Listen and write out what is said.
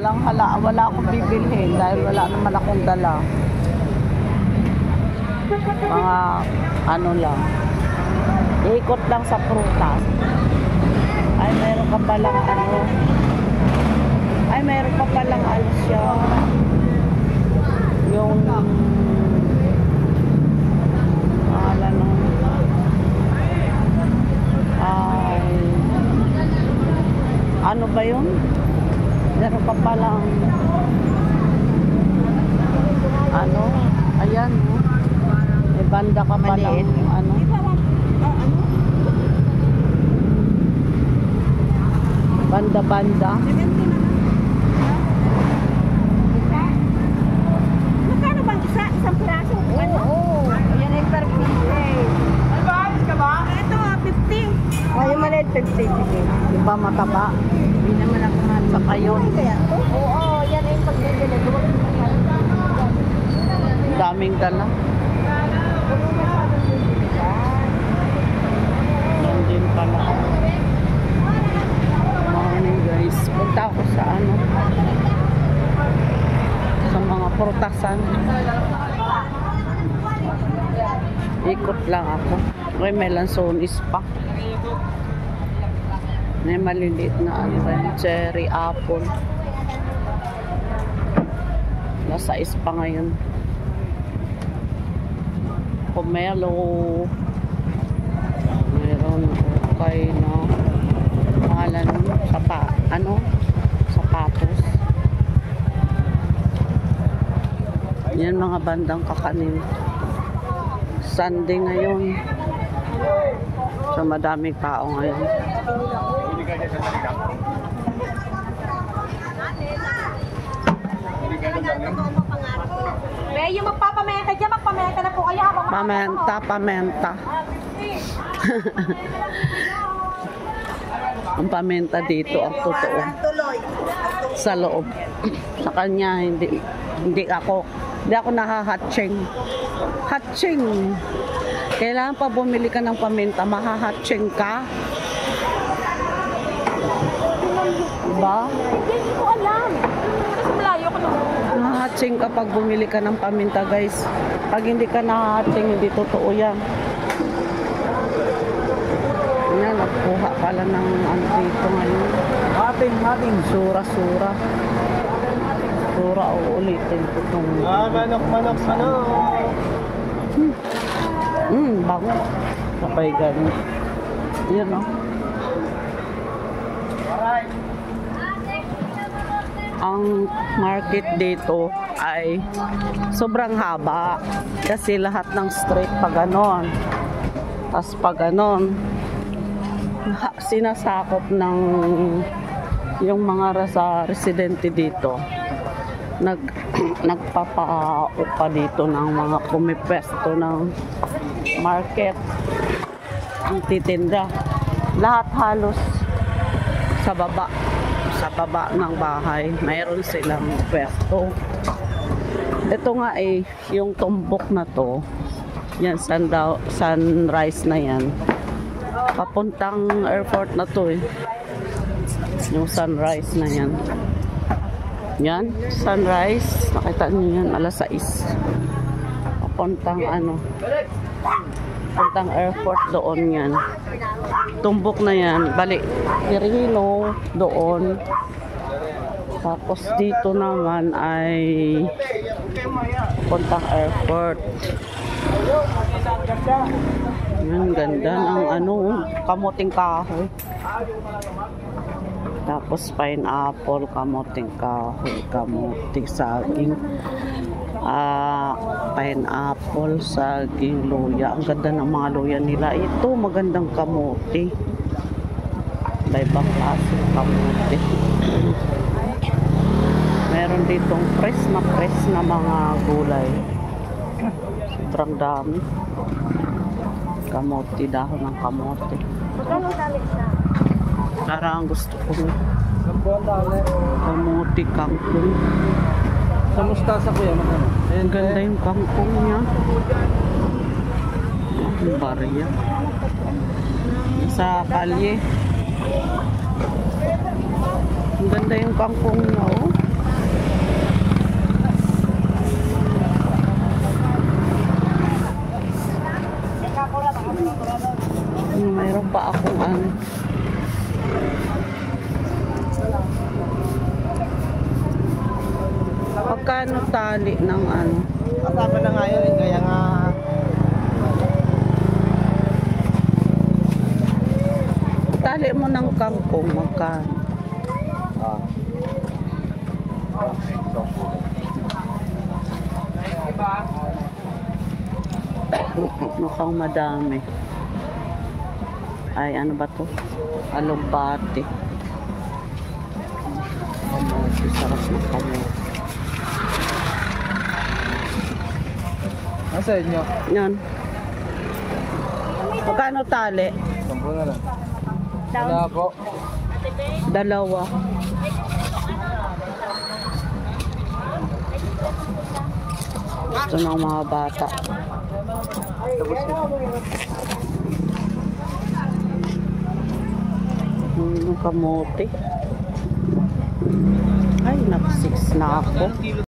Wala akong bibilhin dahil wala naman akong dala. Mga ano lang. Ikot lang sa prutas. Ay, meron ka palang ano. Ay, meron pa palang ano siya. Yung ano ba yun? Meron pa palang ano? Ayan, may banda ka palang ano? Banda-banda. Magkano bang isa? Isang piraso? Oo. Yan ay per piece. Ay ba? Alis ka ba? Ito, 50. Ay, yung maliit 50. Sige. Di ba mataba? Hindi naman ako mahal. Saka yun. Oo, yan ay pagbibili. Daming dala. Yan din pala. Morning guys. Punta ako sa ano. Sa mga prutasan. Ikot lang ako. May melansonis pa. May maliliit na ano rin. Cherry, apple. Nasa ispa ngayon. Pomelo. Meron okay na pangalan sapatos. Yan mga bandang kakanin. Sunday ngayon. So madaming tao ngayon. Be, yung magpapamenta dyan, magpamenta na po kayo habang Pamenta. Ang pamenta dito ang totoo. Sa loob. Sa kanya hindi ako nahahatching. Hatching. Kailangan pa bumili ka ng paminta, mahahatching ka. Diba? Hindi ko alam. Kasi malayo ko naman. Nahahatching ka pag bumili ka ng paminta, guys. Pag hindi ka nahahatching, hindi totoo yan. Yan, nagkuha pala ng ano dito ngayon. Mating. Sura. Sura, uulitin ko itong... manok. Bango. Kapay ganun. Yan, no? Ang market dito ay sobrang haba. Kasi lahat ng street pa ganon. Tapos pa ganon. Sinasakop ng yung mga residente dito. Nagpapaupa dito ng mga kumipesto ng market, ang titinda, lahat halos sa baba ng bahay mayroon silang pwesto. Ito nga yung tumbok na to, yan sunrise na yan, papuntang airport na to yung sunrise na yan. Yan, sunrise. Nakita niyo yan, alas 6. Papuntang papuntang airport doon yan. Tumbok na yan. Balik, Quirino doon. Tapos dito naman ay papuntang airport. Yan, ganda ng kamuting kahoy. Tapos pineapple, kamuting kahoy, kamuting saging, pineapple, saging, luya. Ang ganda ng mga luya nila. Ito, magandang kamuti. Ibang klase kamuti. Meron ditong fresh na mga gulay. Sobrang dami. Kamuti, dahon ng kamuti. Parang gusto ko kamuti, kangkong. Sa mustasa ko yan. Ang ganda yung kangkong niya. Ang barya. Sa kalye. Ang ganda yung kangkong niya, oh. Magkano tali ng ano? Kasama na nga yun, kaya nga... Tali mo ng kangkong, magkano? Mukhang madami. Ay, ano ba to? Alugbati. Kamote, sarap ng kamote. Nasa inyo? Yan. Magkano tali? 10 na lang. Wala po. Dalawa. Ito ng mga bata. Yung kamote. Ay, nag-6 na ako.